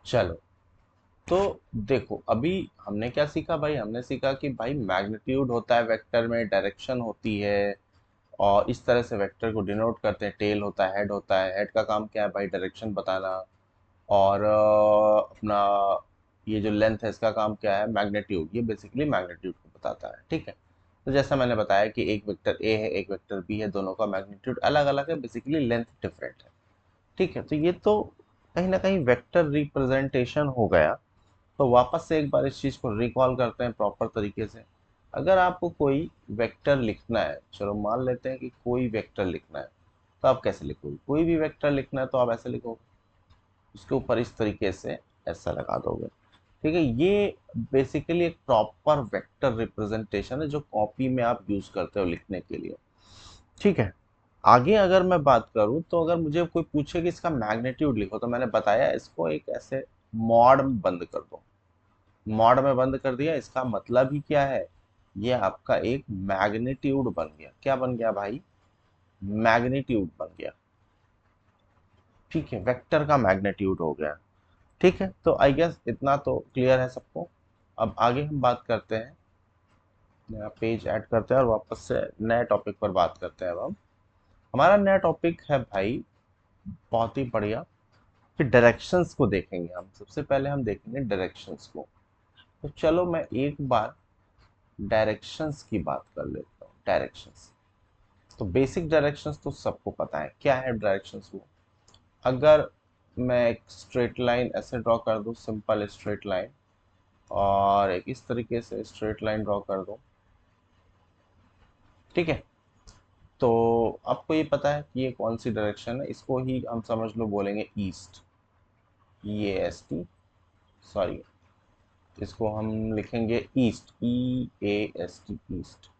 चलो, तो देखो अभी हमने क्या सीखा भाई, हमने सीखा कि भाई मैग्नीट्यूड होता है वेक्टर में, डायरेक्शन होती है, और इस तरह से वेक्टर को डिनोट करते हैं। टेल होता है, हेड होता है, हेड का काम क्या है भाई, डायरेक्शन बताना। और अपना ये जो लेंथ है इसका काम क्या है, मैग्नीट्यूड, ये बेसिकली मैग्नीट्यूड को बताता है। ठीक है, तो जैसा मैंने बताया कि एक वेक्टर ए है, एक वेक्टर बी है, दोनों का मैग्नीट्यूड अलग अलग है, बेसिकली लेंथ डिफरेंट है। ठीक है, तो ये तो कहीं ना कहीं वेक्टर रिप्रेजेंटेशन हो गया। तो वापस से एक बार इस चीज़ को रिकॉल करते हैं प्रॉपर तरीके से। अगर आपको कोई वेक्टर लिखना है, चलो मान लेते हैं कि कोई वेक्टर लिखना है, तो आप कैसे लिखोगे? कोई भी वेक्टर लिखना है तो आप ऐसे लिखोगे, उसके ऊपर इस तरीके से ऐसा लगा दोगे। ठीक है, ये बेसिकली एक प्रॉपर वेक्टर रिप्रेजेंटेशन है जो कॉपी में आप यूज करते हो लिखने के लिए। ठीक है, आगे अगर मैं बात करूं तो अगर मुझे कोई पूछे कि इसका मैग्नीट्यूड लिखो, तो मैंने बताया इसको एक ऐसे मॉड में बंद कर दो। मॉड में बंद कर दिया, इसका मतलब ही क्या है, ये आपका एक मैग्नीट्यूड बन गया। क्या बन गया भाई? मैग्नीट्यूड बन गया। ठीक है, वेक्टर का मैग्नीट्यूड हो गया। ठीक है, तो आई गेस इतना तो क्लियर है सबको। अब आगे हम बात करते हैं, नया पेज ऐड करते हैं और वापस से नए टॉपिक पर बात करते हैं। अब हम, हमारा नया टॉपिक है भाई, बहुत ही बढ़िया, कि डायरेक्शंस को देखेंगे हम। सबसे पहले हम देखेंगे डायरेक्शंस को। तो चलो मैं एक बार डायरेक्शंस की बात कर लेता हूँ। डायरेक्शंस, तो बेसिक डायरेक्शंस तो सबको पता है क्या है डायरेक्शंस। वो अगर मैं एक स्ट्रेट लाइन ऐसे ड्रॉ कर दूं, सिंपल स्ट्रेट लाइन, और एक इस तरीके से स्ट्रेट लाइन ड्रॉ कर दूं, ठीक है, तो आपको ये पता है कि ये कौन सी डायरेक्शन है। इसको ही हम समझ लो बोलेंगे east, E A S T, sorry, इसको हम लिखेंगे east, E A S T, east.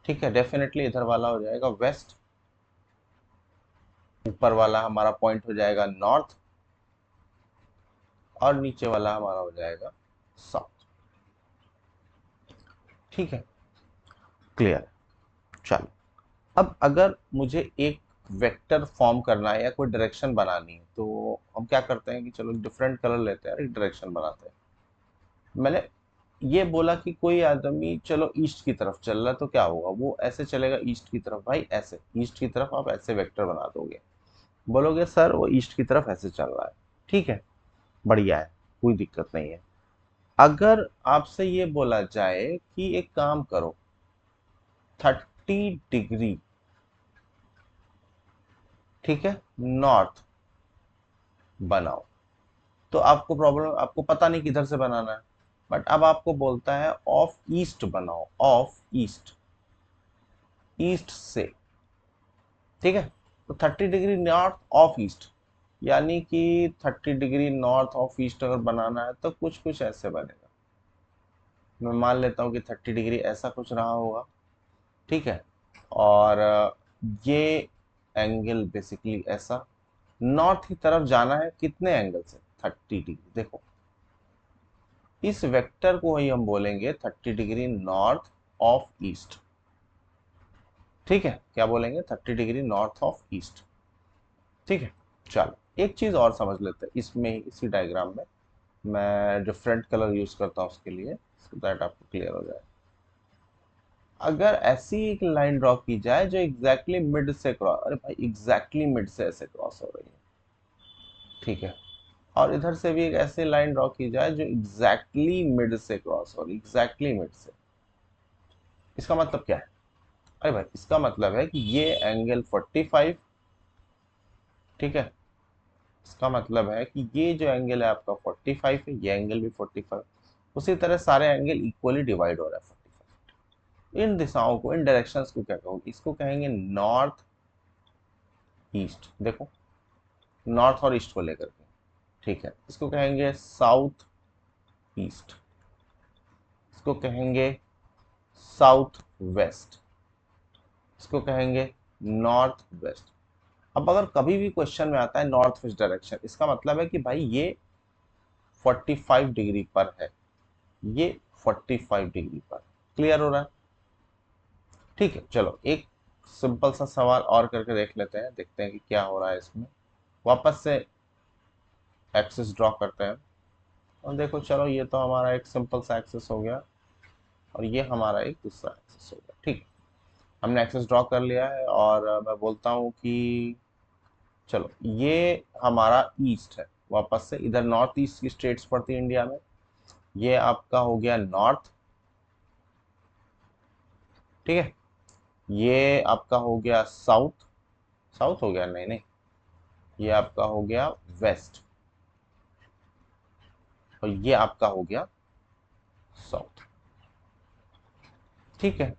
ठीक है, डेफिनेटली इधर वाला हो जाएगा वेस्ट, ऊपर वाला हमारा पॉइंट हो जाएगा नॉर्थ, और नीचे वाला हमारा हो जाएगा साउथ। ठीक है, क्लियर। चलो, अब अगर मुझे एक वेक्टर फॉर्म करना है या कोई डायरेक्शन बनानी है, तो हम क्या करते हैं कि चलो डिफरेंट कलर लेते हैं और एक डायरेक्शन बनाते हैं। मैंने ये बोला कि कोई आदमी चलो ईस्ट की तरफ चल रहा है, तो क्या होगा, वो ऐसे चलेगा ईस्ट की तरफ। भाई ऐसे ईस्ट की तरफ आप ऐसे वेक्टर बना दोगे, बोलोगे सर वो ईस्ट की तरफ ऐसे चल रहा है। ठीक है, बढ़िया है, कोई दिक्कत नहीं है। अगर आपसे ये बोला जाए कि एक काम करो, 30 डिग्री, ठीक है, नॉर्थ बनाओ, तो आपको प्रॉब्लम, आपको पता नहीं किधर से बनाना है, बट अब आपको बोलता है ऑफ ईस्ट बनाओ, ऑफ ईस्ट, ईस्ट से। ठीक है, तो 30 डिग्री नॉर्थ ऑफ ईस्ट, यानी कि 30 डिग्री नॉर्थ ऑफ ईस्ट अगर बनाना है तो कुछ कुछ ऐसे बनेगा। मैं मान लेता हूँ कि 30 डिग्री ऐसा कुछ रहा होगा। ठीक है, और ये एंगल बेसिकली ऐसा, नॉर्थ की तरफ जाना है कितने एंगल से, 30 डिग्री। देखो, इस वेक्टर को ही हम बोलेंगे 30 डिग्री नॉर्थ ऑफ ईस्ट। ठीक है, क्या बोलेंगे, 30 डिग्री नॉर्थ ऑफ ईस्ट। ठीक है, चलो एक चीज और समझ लेते हैं इसमें ही, इसी डायग्राम में मैं डिफरेंट कलर यूज करता हूँ उसके लिए, सो दैट आपको क्लियर हो जाए। अगर ऐसी एक लाइन ड्रॉ की जाए जो एग्जैक्टली मिड से क्रॉस, अरे भाई एग्जैक्टली मिड से ऐसे क्रॉस हो रही है, ठीक है, और इधर से भी एक ऐसी लाइन ड्रॉ की जाए जो एग्जैक्टली मिड से क्रॉस हो रही, एग्जैक्टली मिड से। इसका मतलब क्या है? अरे भाई इसका मतलब है कि ये एंगल 45, ठीक है, इसका मतलब है कि ये जो एंगल है आपका 45 है, ये एंगल भी 45। उसी तरह सारे एंगल इक्वली डिवाइड हो रहा है 45। इन दिशाओं को, इन डायरेक्शंस को क्या कहोगे? इसको कहेंगे नॉर्थ ईस्ट। देखो, नॉर्थ और ईस्ट को लेकर के, ठीक है, इसको कहेंगे साउथ ईस्ट, इसको कहेंगे साउथ वेस्ट, इसको कहेंगे नॉर्थ वेस्ट। अब अगर कभी भी क्वेश्चन में आता है नॉर्थ वेस्ट डायरेक्शन, इसका मतलब है कि भाई ये 45 डिग्री पर है, ये 45 डिग्री पर। क्लियर हो रहा है? ठीक है, चलो एक सिंपल सा सवाल और करके देख लेते हैं, देखते हैं कि क्या हो रहा है इसमें। वापस से एक्सिस ड्रॉ करते हैं। और देखो चलो ये तो हमारा एक सिंपल सा एक्सेस हो गया और ये हमारा एक दूसरा एक्सेस हो गया। ठीक, हमने एक्सेस ड्रॉ कर लिया है और मैं बोलता हूँ कि चलो ये हमारा ईस्ट है। वापस से इधर नॉर्थ ईस्ट की स्टेट्स पड़ती है इंडिया में। ये आपका हो गया नॉर्थ, ठीक है। ये आपका हो गया साउथ, साउथ हो गया, नहीं नहीं, ये आपका हो गया वेस्ट और ये आपका हो गया साउथ। ठीक है,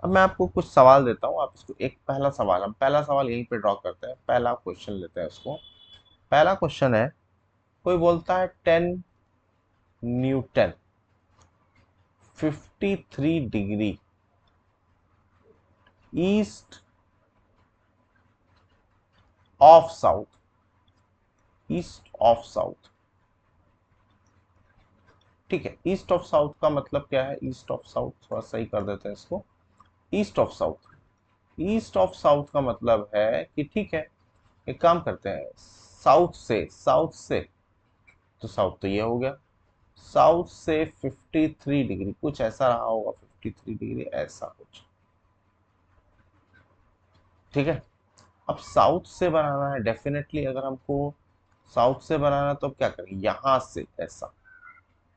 अब मैं आपको कुछ सवाल देता हूँ, आप इसको एक पहला सवाल, हम पहला सवाल यहीं पे ड्रॉ करते हैं, पहला क्वेश्चन लेते हैं इसको। पहला क्वेश्चन है, कोई बोलता है 10 Newton 53 degree east of south, east of south. ठीक है, ईस्ट ऑफ साउथ का मतलब क्या है? ईस्ट ऑफ साउथ थोड़ा सही कर देते हैं इसको। East of south, east of south का मतलब है कि ठीक है, एक काम करते हैं, साउथ से, साउथ से, तो साउथ तो ये हो गया, साउथ से 53 डिग्री, कुछ ऐसा रहा होगा, 53 डिग्री ऐसा कुछ। ठीक है, अब साउथ से बनाना है डेफिनेटली, अगर हमको साउथ से बनाना तो अब क्या करें, यहां से ऐसा,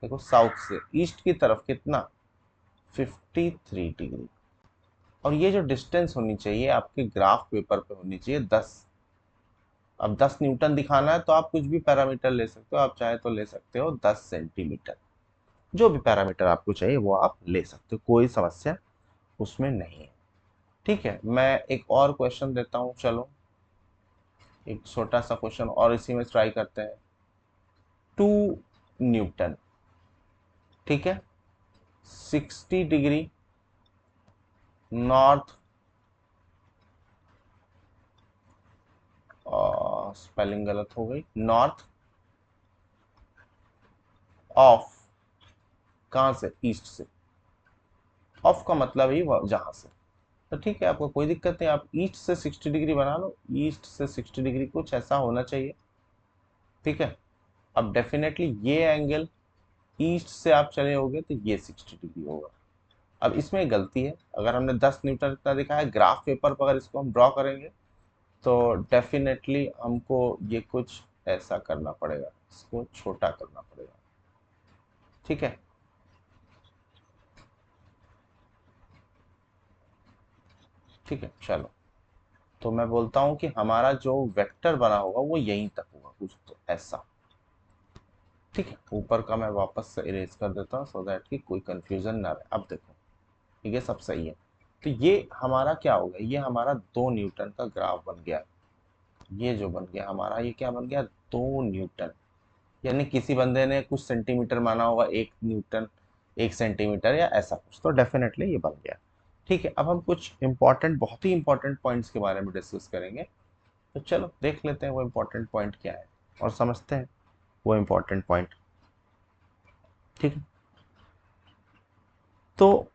देखो साउथ से ईस्ट की तरफ कितना, 53 डिग्री। और ये जो डिस्टेंस होनी चाहिए आपके ग्राफ पेपर पे होनी चाहिए 10। अब 10 न्यूटन दिखाना है तो आप कुछ भी पैरामीटर ले सकते हो, आप चाहे तो ले सकते हो 10 सेंटीमीटर, जो भी पैरामीटर आपको चाहिए वो आप ले सकते हो, कोई समस्या उसमें नहीं है। ठीक है, मैं एक और क्वेश्चन देता हूं, चलो एक छोटा सा क्वेश्चन और इसी में ट्राई करते हैं। 2 न्यूटन, ठीक है, 60 डिग्री नॉर्थ, स्पेलिंग गलत हो गई, नॉर्थ ऑफ, कहां से, ईस्ट से, ऑफ का मतलब ही जहां से। तो ठीक है, आपको कोई दिक्कत नहीं, आप ईस्ट से 60 डिग्री बना लो, ईस्ट से 60 डिग्री कुछ ऐसा होना चाहिए। ठीक है, अब डेफिनेटली ये एंगल ईस्ट से आप चले होगे तो ये 60 डिग्री होगा। अब इसमें एक गलती है, अगर हमने 10 न्यूटन इतना दिखा है, ग्राफ पेपर पर अगर इसको हम ड्रॉ करेंगे तो डेफिनेटली हमको ये कुछ ऐसा करना पड़ेगा, इसको छोटा करना पड़ेगा। ठीक है, ठीक है, चलो तो मैं बोलता हूं कि हमारा जो वेक्टर बना होगा वो यहीं तक होगा, कुछ तो ऐसा। ठीक है, ऊपर का मैं वापस से इरेज कर देता हूँ सो दैट कि कोई कंफ्यूजन ना रहे। अब देखो, ठीक है, सब सही है। तो ये हमारा क्या हो गया, ये हमारा 2 न्यूटन का ग्राफ बन गया। ये जो बन गया हमारा, ये क्या बन गया, 2 न्यूटन। यानी किसी बंदे ने कुछ सेंटीमीटर माना होगा, 1 न्यूटन 1 सेंटीमीटर या ऐसा कुछ, तो डेफिनेटली ये बन गया। ठीक है, अब हम कुछ इंपॉर्टेंट, बहुत ही इंपॉर्टेंट पॉइंट्स के बारे में डिस्कस करेंगे। तो चलो देख लेते हैं वो इंपॉर्टेंट पॉइंट क्या है और समझते हैं वो इंपॉर्टेंट पॉइंट। ठीक है, तो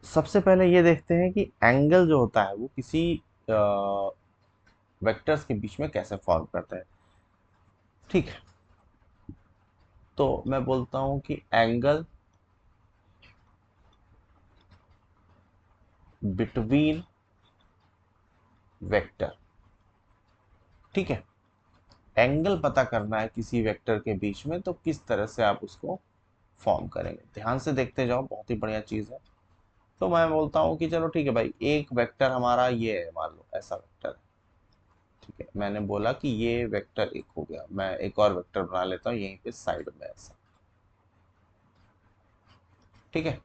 सबसे पहले ये देखते हैं कि एंगल जो होता है वो किसी वेक्टर्स के बीच में कैसे फॉर्म करता है। ठीक है, तो मैं बोलता हूं कि एंगल बिटवीन वेक्टर। ठीक है, एंगल पता करना है किसी वेक्टर के बीच में, तो किस तरह से आप उसको फॉर्म करेंगे, ध्यान से देखते जाओ, बहुत ही बढ़िया चीज है। तो मैं बोलता हूँ कि चलो ठीक है भाई, एक वेक्टर हमारा ये है, मान लो ऐसा वेक्टर है। ठीक है, मैंने बोला कि ये वेक्टर एक हो गया, मैं एक और वेक्टर बना लेता हूँ यहीं पे साइड में ऐसा। ठीक है,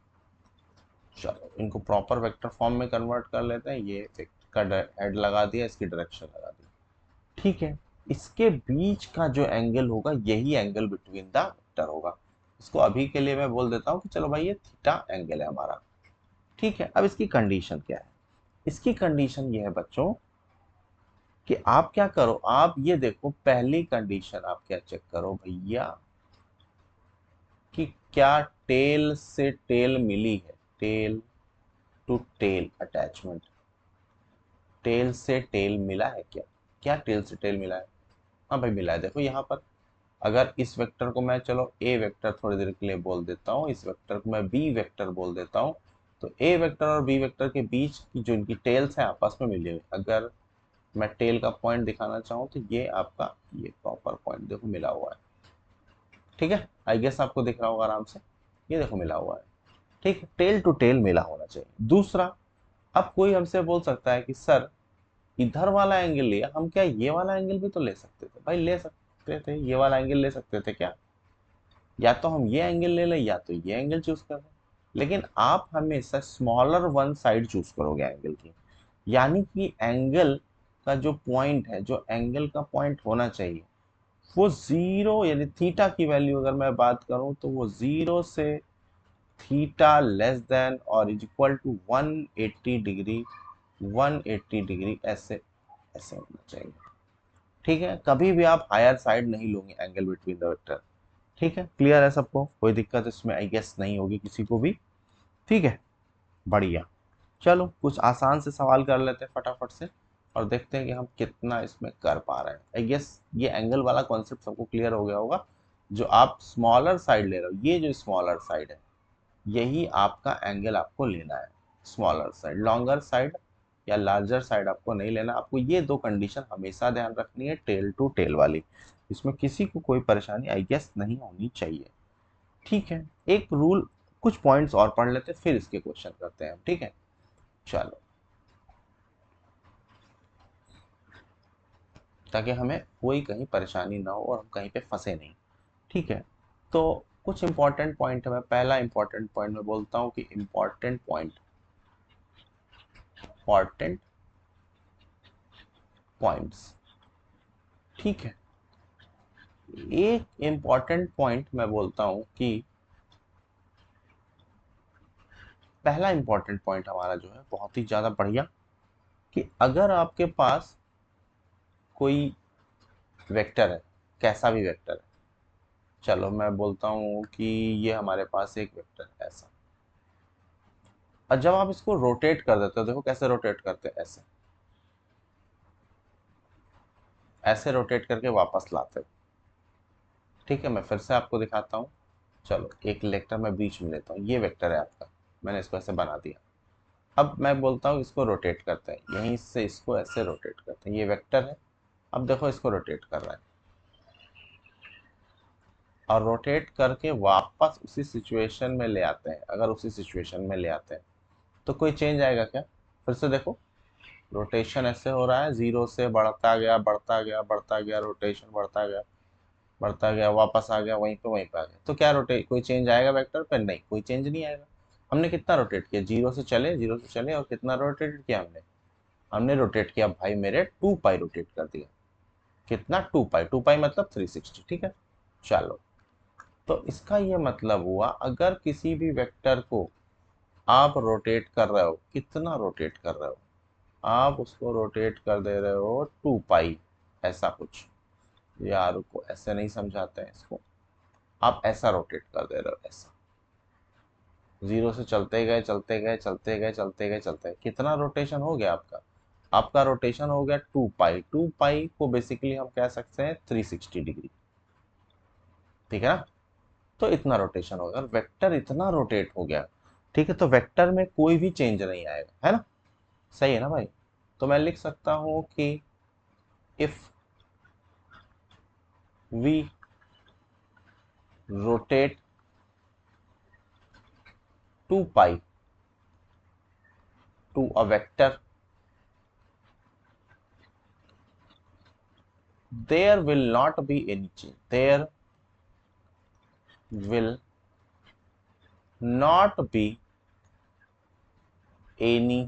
चलो इनको प्रॉपर वेक्टर फॉर्म में कन्वर्ट कर लेते हैं। ये का हेड लगा दिया, इसकी डायरेक्शन लगा दी। ठीक है, इसके बीच का जो एंगल होगा यही एंगल बिटवीन द वेक्टर होगा। इसको अभी के लिए मैं बोल देता हूँ कि चलो भाई ये थीटा एंगल है हमारा। ठीक है, अब इसकी कंडीशन क्या है, इसकी कंडीशन ये है बच्चों कि आप क्या करो, आप ये देखो, पहली कंडीशन आप क्या चेक करो भैया, कि क्या टेल से टेल मिली है, tail to tail attachment, tail से टेल मिला है क्या, क्या टेल से टेल मिला है, हाँ भाई मिला है, देखो यहाँ पर अगर इस वेक्टर को मैं चलो ए वेक्टर थोड़ी देर के लिए बोल देता हूँ, इस वेक्टर को मैं बी वेक्टर बोल देता हूँ, तो ए वेक्टर और बी वेक्टर के बीच की जो इनकी टेल्स है आपस में मिली हुई, अगर मैं टेल का पॉइंट दिखाना चाहूँ तो ये आपका ये प्रॉपर पॉइंट देखो मिला हुआ है। ठीक है, आई गेस आपको दिख रहा होगा आराम से, ये देखो मिला हुआ है। ठीक है, टेल टू टेल मिला होना चाहिए। दूसरा, अब कोई हमसे बोल सकता है कि सर इधर वाला एंगल लिया, हम क्या ये वाला एंगल भी तो ले सकते थे? भाई ले सकते थे, ये वाला एंगल ले सकते थे क्या? या तो हम ये एंगल ले लें या तो ये एंगल चूज कर लें, लेकिन आप हमेशा स्मॉलर वन साइड चूज करोगे एंगल की। यानी कि एंगल का जो पॉइंट है, जो एंगल का पॉइंट होना चाहिए वो जीरो, यानी थीटा की वैल्यू अगर मैं बात करूं तो वो जीरो से थीटा लेस देन और is equal to 180 degree, 180 degree ऐसे ऐसे होना चाहिए। ठीक है, कभी भी आप हायर साइड नहीं लोगे एंगल बिटवीन द वेक्टर। ठीक है, क्लियर है सबको? कोई दिक्कत इसमें आई गेस नहीं होगी किसी को भी। ठीक है, बढ़िया। चलो कुछ आसान से सवाल कर लेते हैं फटाफट से और देखते हैं कि हम कितना इसमें कर पा रहे हैं। आई गेस ये एंगल वाला कॉन्सेप्ट सबको क्लियर हो गया होगा। जो आप स्मॉलर साइड ले रहे हो, ये जो स्मॉलर साइड है यही आपका एंगल आपको लेना है। स्मॉलर साइड, लॉन्गर साइड या लार्जर साइड आपको नहीं लेना। आपको ये दो कंडीशन हमेशा ध्यान रखनी है, टेल टू टेल वाली। इसमें किसी को कोई परेशानी आई गेस नहीं होनी चाहिए। ठीक है, एक रूल, कुछ पॉइंट्स और पढ़ लेते हैं फिर इसके क्वेश्चन करते हैं हम। ठीक है, चलो, ताकि हमें कोई कहीं परेशानी ना हो और हम कहीं पे फंसे नहीं। ठीक है, तो कुछ इंपॉर्टेंट पॉइंट है। मैं पहला इंपॉर्टेंट पॉइंट में बोलता हूँ कि इंपॉर्टेंट पॉइंट, इंपॉर्टेंट पॉइंट्स। ठीक है, एक इंपॉर्टेंट पॉइंट मैं बोलता हूं कि पहला इंपॉर्टेंट पॉइंट हमारा जो है बहुत ही ज्यादा बढ़िया, कि अगर आपके पास कोई वेक्टर है, कैसा भी वेक्टर है, चलो मैं बोलता हूं कि ये हमारे पास एक वेक्टर है ऐसा, और जब आप इसको रोटेट कर देते हो, देखो कैसे रोटेट करते हैं, ऐसे ऐसे रोटेट करके वापस लाते हो। ठीक है, मैं फिर से आपको दिखाता हूँ। चलो एक वेक्टर मैं बीच में लेता हूँ, ये वेक्टर है आपका, मैंने इसको ऐसे बना दिया। अब मैं बोलता हूँ इसको रोटेट करते हैं, यहीं से इसको ऐसे रोटेट करते हैं, ये वेक्टर है। अब देखो इसको रोटेट कर रहा है, और रोटेट करके वापस उसी सिचुएशन में ले आते हैं। अगर उसी सिचुएशन में ले आते हैं तो कोई चेंज आएगा क्या? फिर से देखो, रोटेशन ऐसे हो रहा है, जीरो से बढ़ता गया बढ़ता गया बढ़ता गया, रोटेशन बढ़ता गया बढ़ता गया, वापस आ गया वहीं पे वहीं पे आ गया। तो क्या रोटेट, कोई चेंज आएगा वेक्टर पे? नहीं, कोई चेंज नहीं आएगा। हमने कितना रोटेट किया, जीरो से चले, जीरो से चले, और कितना रोटेट किया हमने? हमने रोटेट किया भाई मेरे 2 पाई रोटेट कर दिया। कितना? 2 पाई, 2 पाई मतलब 360। ठीक है, चलो, तो इसका ये मतलब हुआ अगर किसी भी वेक्टर को आप रोटेट कर रहे हो, कितना रोटेट कर रहे हो? आप उसको रोटेट कर दे रहे हो 2 पाई, ऐसा कुछ। यार को ऐसे नहीं समझाते हैं इसको, आप ऐसा रोटेट कर दे रहे हो, ऐसा जीरो से चलते गए चलते गए चलते गए चलते गए चलते गए, कितना रोटेशन हो गया आपका? आपका रोटेशन हो गया 2 पाई। 2 पाई को बेसिकली हम कह सकते हैं 360 डिग्री। ठीक है ना? तो इतना रोटेशन हो गया और वेक्टर इतना रोटेट हो गया। ठीक है, तो वेक्टर में कोई भी चेंज नहीं आएगा, है ना? सही है ना भाई? तो मैं लिख सकता हूं कि if we rotate 2 pi to a vector, there will not be any change, there will not be any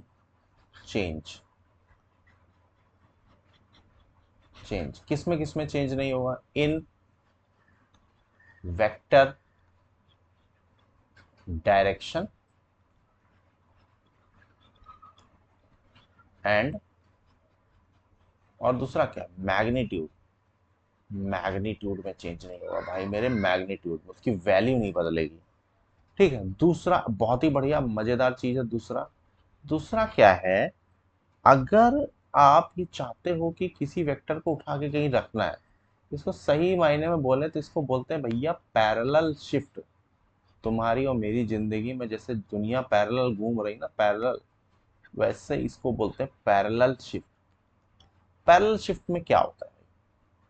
change। Change किस में चेंज नहीं होगा? इन वेक्टर डायरेक्शन एंड, और दूसरा क्या? मैग्नीट्यूड। मैग्नीट्यूड में चेंज नहीं होगा भाई मेरे, मैग्नीट्यूड में उसकी वैल्यू नहीं बदलेगी। ठीक है, दूसरा बहुत ही बढ़िया मजेदार चीज है। दूसरा, दूसरा क्या है, अगर आप ये चाहते हो कि किसी वेक्टर को उठा के कहीं रखना है, इसको सही मायने में बोले तो इसको बोलते हैं भैया पैरेलल शिफ्ट। तुम्हारी और मेरी जिंदगी में जैसे दुनिया पैरेलल घूम रही ना, पैरेलल, वैसे इसको बोलते हैं पैरेलल शिफ्ट। पैरेलल शिफ्ट में क्या होता है?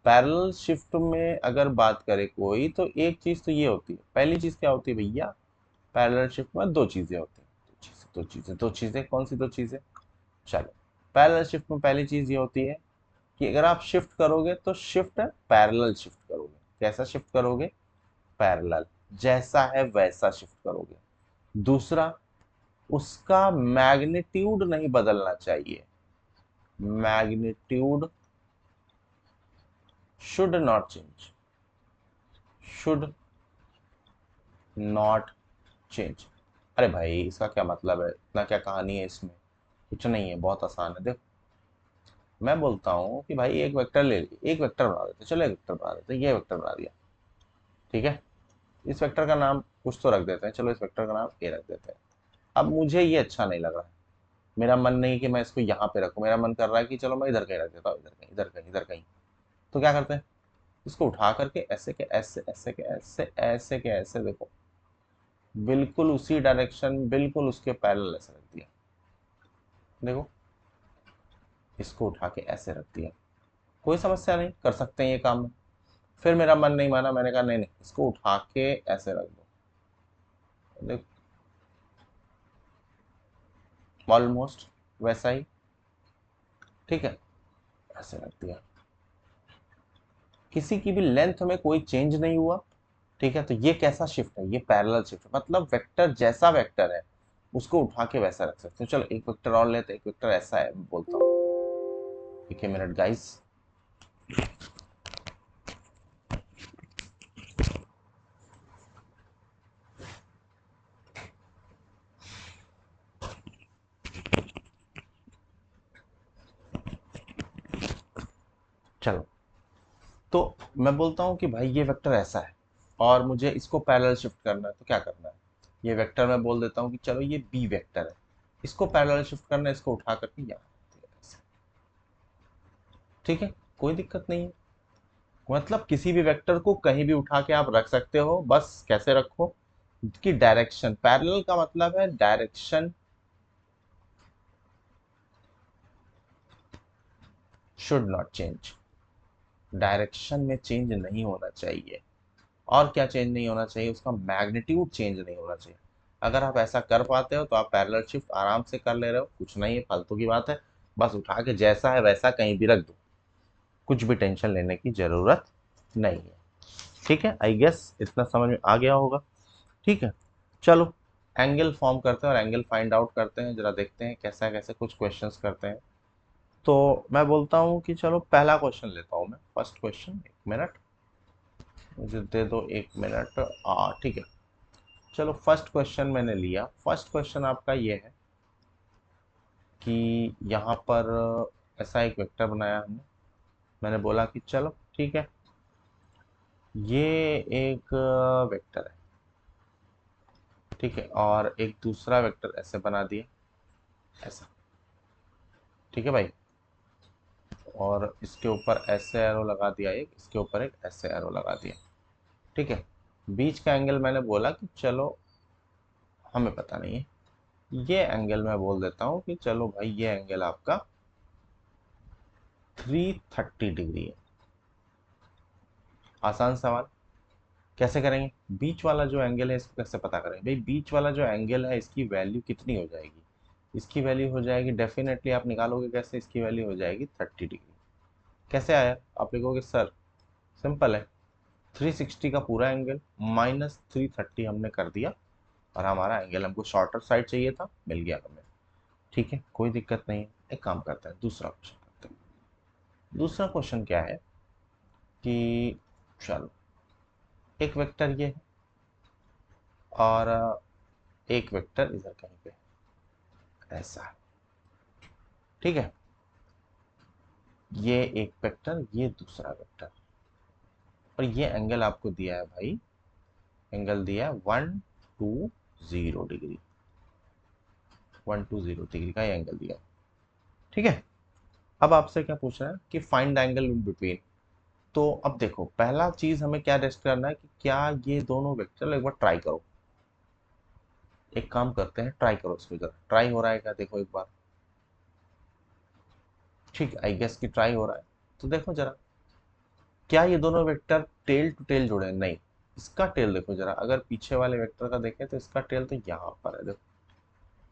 पैरेलल शिफ्ट में अगर बात करे कोई, तो एक चीज तो ये होती है, पहली चीज क्या होती है भैया, पैरेलल शिफ्ट में दो चीजें होती हैं। दो चीजें कौन सी दो चीजें? चलो, पैरेलल शिफ्ट में पहली चीज ये होती है कि अगर आप शिफ्ट करोगे तो शिफ्ट पैरेलल शिफ्ट करोगे। कैसा शिफ्ट करोगे? पैरेलल, जैसा है वैसा शिफ्ट करोगे। दूसरा, उसका मैग्नीट्यूड नहीं बदलना चाहिए। Magnitude should not change, should not change. अरे भाई, इसका क्या मतलब है? इतना क्या कहानी है इसमें? कुछ नहीं है, बहुत आसान है। देखो, मैं बोलता हूँ कि भाई एक वेक्टर ले ली, एक वेक्टर बना देते, चलो एक वेक्टर बना देते, ये वेक्टर बना दिया, ठीक है। इस वेक्टर का नाम कुछ तो रख देते हैं, चलो इस वेक्टर का नाम ए रख देते हैं। अब मुझे ये अच्छा नहीं लग रहा है, मेरा मन नहीं कि मैं इसको यहाँ पे रखूँ, मेरा मन कर रहा है कि चलो मैं इधर कहीं रख देता हूँ, इधर कहीं, इधर कहीं, इधर कहीं। तो क्या करते हैं, इसको उठा करके ऐसे के ऐसे, ऐसे के ऐसे, ऐसे के ऐसे, देखो बिल्कुल उसी डायरेक्शन, बिल्कुल उसके पैरेलल ऐसे रख दिया। देखो, इसको उठा के ऐसे रख दिया, कोई समस्या नहीं, कर सकते हैं ये काम। फिर मेरा मन नहीं माना, मैंने कहा नहीं नहीं, इसको उठा के ऐसे रख दो। देखो, ऑलमोस्ट वैसा ही, ठीक है, ऐसे रख दिया। किसी की भी लेंथ में कोई चेंज नहीं हुआ, ठीक है। तो ये कैसा शिफ्ट है? ये पैरेलल शिफ्ट, मतलब वेक्टर जैसा वेक्टर है उसको उठा के वैसा रख सकते हो। चलो एक वेक्टर और लेते हैं, एक वेक्टर ऐसा है, मैं बोलता हूँ, एक मिनट गाइस। चलो, तो मैं बोलता हूँ कि भाई ये वेक्टर ऐसा है और मुझे इसको पैरेलल शिफ्ट करना है, तो क्या करना है? ये वेक्टर मैं बोल देता हूँ कि चलो ये बी वेक्टर है, इसको पैरेलल शिफ्ट करना है, इसको उठा करके यहाँ रख दिया ऐसे। ठीक है, कोई दिक्कत नहीं है। मतलब किसी भी वेक्टर को कहीं भी उठा के आप रख सकते हो, बस कैसे रखो कि डायरेक्शन, पैरेलल का मतलब है direction should not change, direction में चेंज नहीं होना चाहिए। और क्या चेंज नहीं होना चाहिए? उसका मैग्नीट्यूड चेंज नहीं होना चाहिए। अगर आप ऐसा कर पाते हो तो आप पैरेलल शिफ्ट आराम से कर ले रहे हो, कुछ नहीं है, फालतू की बात है। बस उठा के जैसा है वैसा कहीं भी रख दो, कुछ भी टेंशन लेने की जरूरत नहीं है। ठीक है, आई गेस इतना समझ में आ गया होगा। ठीक है, चलो एंगल फॉर्म करते हैं और एंगल फाइंड आउट करते हैं, जरा देखते हैं कैसा कैसे कुछ क्वेश्चंस करते हैं। तो मैं बोलता हूँ कि चलो पहला क्वेश्चन लेता हूँ मैं, फर्स्ट क्वेश्चन। एक मिनट मुझे दे दो, एक मिनट। ठीक है, चलो फर्स्ट क्वेश्चन मैंने लिया। फर्स्ट क्वेश्चन आपका ये है कि यहाँ पर ऐसा एक वेक्टर बनाया हमने, मैंने बोला कि चलो ठीक है, ये एक वेक्टर है, ठीक है, और एक दूसरा वेक्टर ऐसे बना दिया, ऐसा, ठीक है भाई, और इसके ऊपर ऐसे एरो लगा दिया, एक इसके ऊपर एक ऐसे एरो लगा दिया, ठीक है। बीच का एंगल मैंने बोला कि चलो हमें पता नहीं है, ये एंगल मैं बोल देता हूँ कि चलो भाई ये एंगल आपका 330 डिग्री है। आसान सवाल, कैसे करेंगे? बीच वाला जो एंगल है इसको कैसे पता करेंगे भाई? बीच वाला जो एंगल है इसकी वैल्यू कितनी हो जाएगी? इसकी वैल्यू हो जाएगी, डेफिनेटली आप निकालोगे कैसे, इसकी वैल्यू हो जाएगी 30 डिग्री। कैसे आया? आप लिखोगे सर सिंपल है, 360 का पूरा एंगल माइनस 330 हमने कर दिया, और हमारा एंगल, हमको शॉर्टर साइड चाहिए था, मिल गया हमें। ठीक है, कोई दिक्कत नहीं है। एक काम करते हैं, दूसरा क्वेश्चन करते हैं। दूसरा क्वेश्चन क्या है कि चलो एक वेक्टर ये है और एक वेक्टर इधर कहीं पे ऐसा है, ठीक है। ये एक वेक्टर, ये दूसरा वेक्टर, और ये एंगल आपको दिया है भाई, एंगल दिया है 120 डिग्री, 120 डिग्री का ये एंगल दिया है, ठीक है। अब आपसे क्या पूछ रहा है कि find the angle in between. तो अब देखो पहला चीज हमें क्या टेस्ट करना है कि क्या ये दोनों वेक्टर, चलो एक बार ट्राई करो, एक काम करते हैं, ट्राई करो इसको जरा, ट्राई हो रहा है क्या देखो एक बार। ठीक, आई गेस कि ट्राई हो रहा है। तो देखो जरा, क्या ये दोनों वेक्टर टेल टू टेल जुड़े हैं? नहीं। इसका टेल देखो जरा, अगर पीछे वाले वेक्टर का देखें तो इसका टेल तो यहाँ पर है देखो,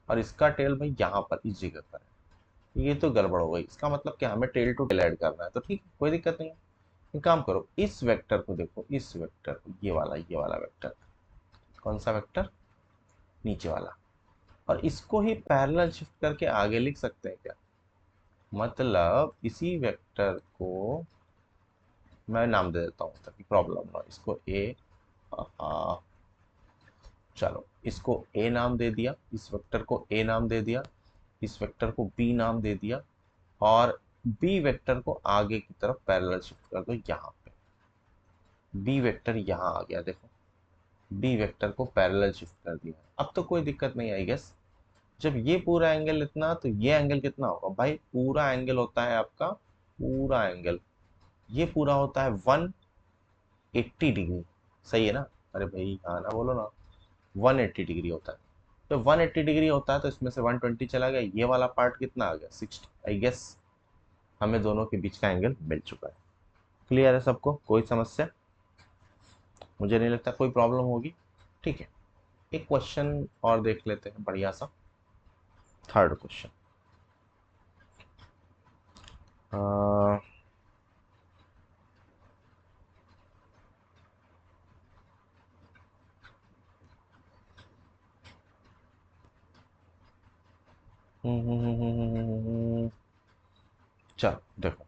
और इसका टेल भाई यहाँ पर इस जगह पर है। ये तो गड़बड़ हो गई, इसका मतलब क्या, हमें टेल टू टेल ऐड करना है, तो ठीक है कोई दिक्कत नहीं है। एक काम करो, इस वेक्टर को देखो, इस वेक्टर को, ये वाला वेक्टर, कौन सा वेक्टर, नीचे वाला, और इसको ही पैरेलल शिफ्ट करके आगे लिख सकते हैं क्या? मतलब इसी वेक्टर को मैं नाम दे देता हूँ ताकि प्रॉब्लम ना हो, इसको ए, चलो इसको ए नाम दे दिया, इस वेक्टर को ए नाम दे दिया, इस वेक्टर को बी नाम दे दिया, और बी वेक्टर को आगे की तरफ पैरेलल शिफ्ट कर दो यहाँ पे। बी वेक्टर यहाँ आ गया देखो, बी वेक्टर को पैरेलल शिफ्ट कर दिया। अब तो कोई दिक्कत नहीं आई गेस। जब ये पूरा एंगल इतना, तो ये एंगल कितना होगा भाई? पूरा एंगल होता है आपका, पूरा एंगल ये पूरा होता है 180 डिग्री, सही है ना? अरे भाई हाँ ना, बोलो ना, 180 डिग्री होता है। तो 180 डिग्री होता है तो इसमें से 120 चला गया, ये वाला पार्ट कितना आ गया? 60। आई गेस हमें दोनों के बीच का एंगल मिल चुका है। क्लियर है सबको? कोई समस्या? मुझे नहीं लगता कोई प्रॉब्लम होगी। ठीक है, एक क्वेश्चन और देख लेते हैं बढ़िया सा, थर्ड क्वेश्चन। चलो देखो,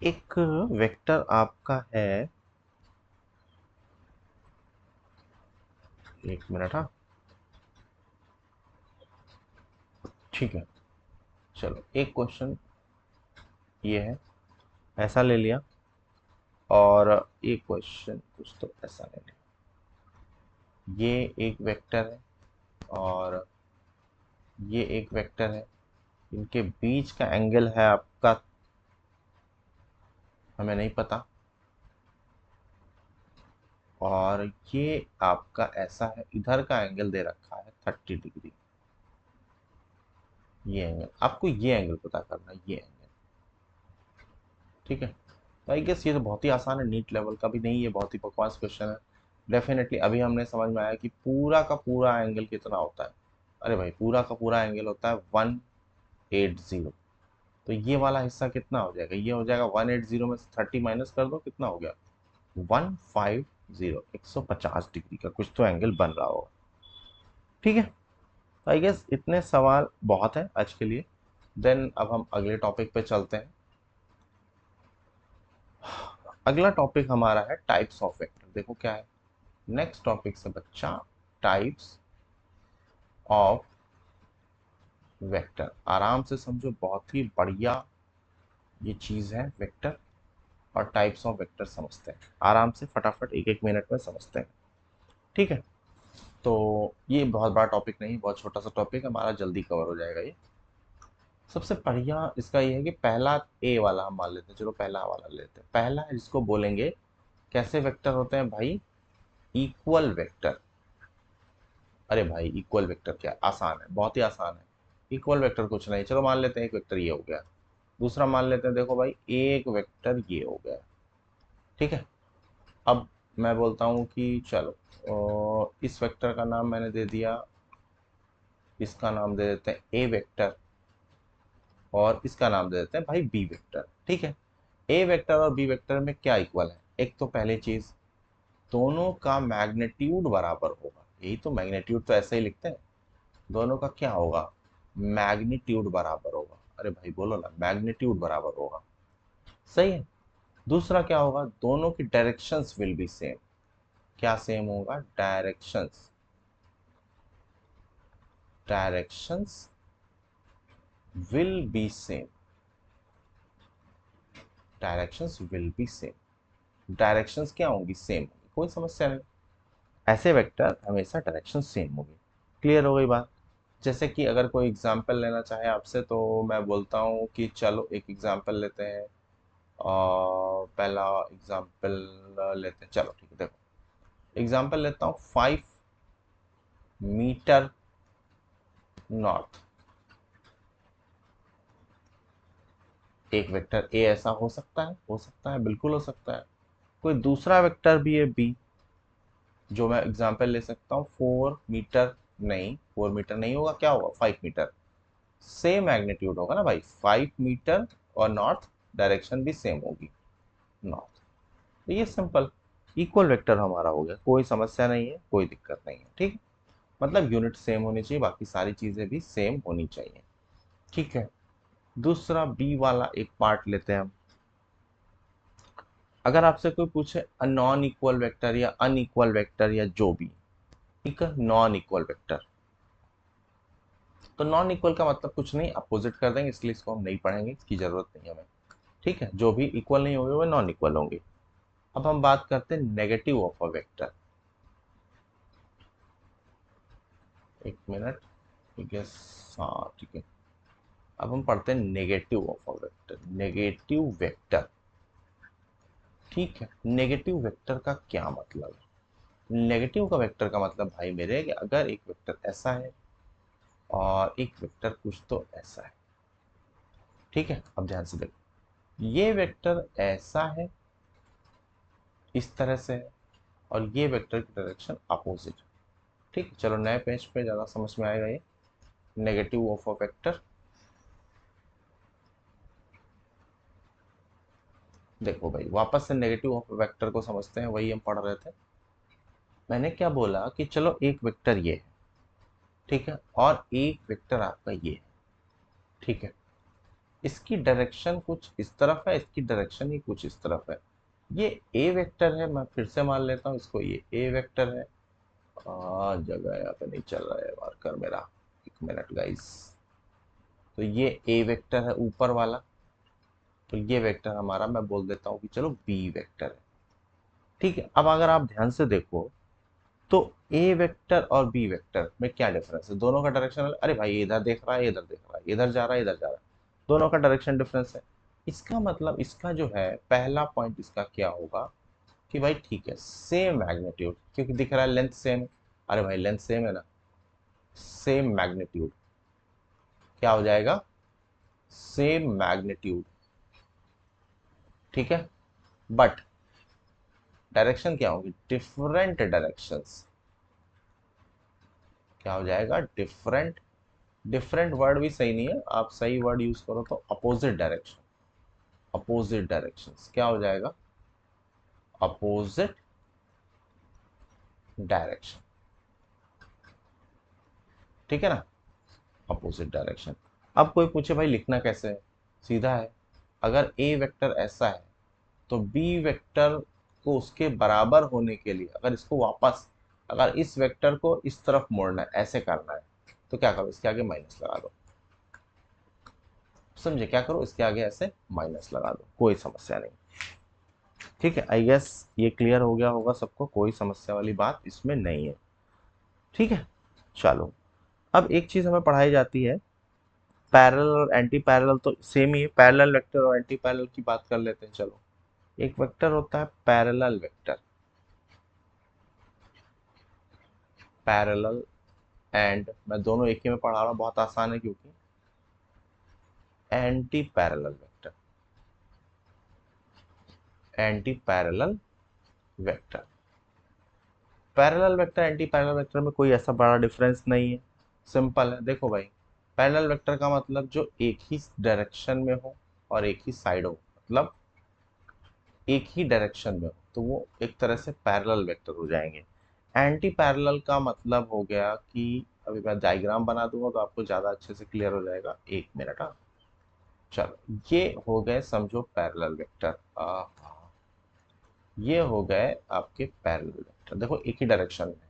एक वेक्टर आपका है, एक मिनट, हाँ ठीक है। चलो एक क्वेश्चन ये है, ऐसा ले लिया, और एक क्वेश्चन कुछ तो ऐसा ले लिया। ये एक वेक्टर है और ये एक वेक्टर है, इनके बीच का एंगल है आपका, हमें नहीं पता, और ये आपका ऐसा है, इधर का एंगल दे रखा है 30 डिग्री। ये एंगल, आपको ये एंगल पता करना है, ये एंगल, ठीक है। तो आई गेस ये तो बहुत ही आसान है, नीट लेवल का भी नहीं, ये बहुत ही बकवास क्वेश्चन है। डेफिनेटली अभी हमने समझ में आया कि पूरा का पूरा एंगल कितना होता है। अरे भाई पूरा का पूरा एंगल होता है 180। तो ये वाला हिस्सा कितना हो जाएगा? ये हो जाएगा 180 में से 30 माइनस कर दो, कितना हो गया? 150, 150 डिग्री का कुछ तो एंगल बन रहा होगा, ठीक है। तो आई गेस इतने सवाल बहुत है आज के लिए। देन अब हम अगले टॉपिक पे चलते हैं। अगला टॉपिक हमारा है टाइप्स ऑफ वेक्टर। देखो क्या है नेक्स्ट टॉपिक से बच्चा, टाइप्स ऑफ वेक्टर। आराम से समझो, बहुत ही बढ़िया ये चीज है वेक्टर, और टाइप्स ऑफ वेक्टर समझते हैं आराम से, फटाफट एक एक मिनट में समझते हैं, ठीक है। तो ये बहुत बड़ा टॉपिक नहीं, बहुत छोटा सा टॉपिक है हमारा, जल्दी कवर हो जाएगा ये। सबसे बढ़िया इसका ये है कि पहला ए वाला हम मान लेते हैं, चलो पहला वाला लेते हैं। पहला है जिसको बोलेंगे, कैसे वेक्टर होते हैं भाई? Equal vector. अरे भाई इक्वल वेक्टर क्या, आसान है, बहुत ही आसान है। इक्वल वेक्टर कुछ नहीं, चलो मान लेते हैं एक वेक्टर ये हो गया, दूसरा मान लेते हैं, देखो भाई एक वेक्टर ये हो गया, ठीक है। अब मैं बोलता हूँ कि चलो इस वेक्टर का नाम मैंने दे दिया, इसका नाम दे देते हैं ए वेक्टर, और इसका नाम दे देते हैं भाई बी वेक्टर, ठीक है। ए वेक्टर और बी वेक्टर में क्या इक्वल है? एक तो पहली चीज, दोनों का मैग्नीट्यूड बराबर होगा, यही तो, मैग्नीट्यूड तो ऐसे ही लिखते हैं, दोनों का क्या होगा? मैग्नीट्यूड बराबर होगा। अरे भाई बोलो ना, मैग्नीट्यूड बराबर होगा, सही है। दूसरा क्या होगा? दोनों की डायरेक्शंस विल बी सेम। क्या सेम होगा? Directions, directions will be same, directions will be same. Directions क्या होंगी? सेम होंगी, कोई समस्या नहीं। ऐसे वेक्टर हमेशा डायरेक्शन सेम होगी। क्लियर हो गई बात? जैसे कि अगर कोई एग्जांपल लेना चाहे आपसे, तो मैं बोलता हूँ कि चलो एक एग्जांपल लेते हैं, पहला एग्जाम्पल लेते हैं, चलो ठीक है, देखो एग्जाम्पल लेता हूँ 5 मीटर नॉर्थ। एक वेक्टर ए ऐसा हो सकता है, हो सकता है, बिल्कुल हो सकता है। कोई दूसरा वेक्टर भी है बी, जो मैं एग्जाम्पल ले सकता हूँ 4 मीटर, नहीं 4 मीटर नहीं होगा, क्या होगा 5 मीटर। सेम मैग्नीट्यूड होगा ना भाई, 5 मीटर और नॉर्थ डायरेक्शन भी सेम होगी, नॉर्थ। तो ये सिंपल इक्वल वेक्टर हमारा हो गया, कोई समस्या नहीं है, कोई दिक्कत नहीं है, ठीक है। मतलब यूनिट सेम होनी चाहिए, बाकी सारी चीजें भी सेम होनी चाहिए, ठीक है। दूसरा बी वाला एक पार्ट लेते हैं हम। अगर आपसे कोई पूछे अ नॉन इक्वल वेक्टर या अनइक्वल वेक्टर या जो भी, ठीक है, नॉन इक्वल वेक्टर, तो नॉन इक्वल का मतलब कुछ नहीं, अपोजिट कर देंगे, इसलिए इसको हम नहीं पढ़ेंगे, इसकी जरूरत नहीं है हमें, ठीक है। जो भी इक्वल नहीं होंगे वो नॉन इक्वल होंगे। अब हम बात करते हैं नेगेटिव ऑफ अ वेक्टर। एक मिनट, ठीक है, हाँ ठीक है। अब हम पढ़ते हैं negative of a vector, negative vector, ठीक है। नेगेटिव वेक्टर का क्या मतलब है? नेगेटिव का वेक्टर का मतलब भाई मेरे कि अगर एक वेक्टर ऐसा है और एक वेक्टर कुछ तो ऐसा है, ठीक है। अब ध्यान से देखो, ये वेक्टर ऐसा है, इस तरह से है, और ये वेक्टर की डायरेक्शन अपोजिट, ठीक है। चलो नए पेज पे ज़्यादा समझ में आएगा ये नेगेटिव ऑफ अ वेक्टर। देखो भाई वापस से नेगेटिव ऑफ अ वेक्टर को समझते हैं, वही हम पढ़ रहे थे। मैंने क्या बोला कि चलो एक वेक्टर ये है, ठीक है, और एक वेक्टर आपका ये है, ठीक है। इसकी डायरेक्शन कुछ इस तरफ है, इसकी डायरेक्शन ही कुछ इस तरफ है। ये ए वेक्टर है, मैं फिर से मान लेता हूँ इसको, ये ए वेक्टर है। जगह यहाँ पे नहीं चल रहा है मार्कर मेरा, एक मिनट गाइस। तो ये ए वेक्टर है ऊपर वाला, तो ये वेक्टर हमारा मैं बोल देता हूँ कि चलो बी वेक्टर है, ठीक है। अब अगर आप ध्यान से देखो तो ए वेक्टर और बी वेक्टर में क्या डिफरेंस है? दोनों का डायरेक्शन, अरे भाई ये इधर देख रहा है, इधर देख रहा है, इधर जा रहा है, इधर जा रहा है, दोनों का डायरेक्शन डिफरेंस है। इसका मतलब इसका जो है पहला पॉइंट इसका क्या होगा कि भाई ठीक है सेम मैग्नीट्यूड, क्योंकि दिख रहा है लेंथ सेम। अरे भाई लेंथ सेम है ना, सेम मैग्नीट्यूड, क्या हो जाएगा, सेम मैग्नीट्यूड, ठीक है। बट डायरेक्शन क्या होगी, डिफरेंट डायरेक्शंस, क्या हो जाएगा, डिफरेंट। डिफरेंट वर्ड भी सही नहीं है, आप सही वर्ड यूज करो तो अपोजिट डायरेक्शन, अपोजिट डायरेक्शंस, क्या हो जाएगा, अपोजिट डायरेक्शन, ठीक है ना, अपोजिट डायरेक्शन। अब कोई पूछे भाई लिखना कैसे है, सीधा है। अगर ए वेक्टर ऐसा है तो बी वेक्टर को उसके बराबर होने के लिए अगर इसको वापस, अगर इस वेक्टर को इस तरफ मोड़ना है, ऐसे करना है, तो क्या करो, इसके आगे माइनस लगा दो। समझे, क्या करो, इसके आगे ऐसे माइनस लगा दो, कोई समस्या नहीं, ठीक है। आई गेस ये क्लियर हो गया होगा सबको, कोई समस्या वाली बात इसमें नहीं है, ठीक है। चलो अब एक चीज हमें पढ़ाई जाती है, पैरेलल और एंटी पैरेलल, तो सेम ही है, पैरेलल वेक्टर और एंटी पैरेलल की बात कर लेते हैं। चलो एक वेक्टर होता है पैरेलल वेक्टर, पैरेलल एंड, मैं दोनों एक ही में पढ़ा रहा हूँ, बहुत आसान है, क्योंकि anti parallel vector, anti parallel vector, parallel vector anti parallel vector में कोई ऐसा बड़ा डिफरेंस नहीं है, सिंपल है। देखो भाई पैरेलल वेक्टर का मतलब जो एक ही डायरेक्शन में हो और एक ही साइड हो, मतलब एक ही डायरेक्शन में हो, तो वो एक तरह से पैरेलल वेक्टर हो जाएंगे। एंटी पैरेलल का मतलब हो गया कि, अभी मैं डायग्राम बना दूंगा तो आपको ज्यादा अच्छे से क्लियर हो जाएगा, एक मिनट। हाँ चलो ये हो गए समझो पैरेलल वेक्टर, ये हो गए आपके पैरेलल वेक्टर, देखो एक ही डायरेक्शन में।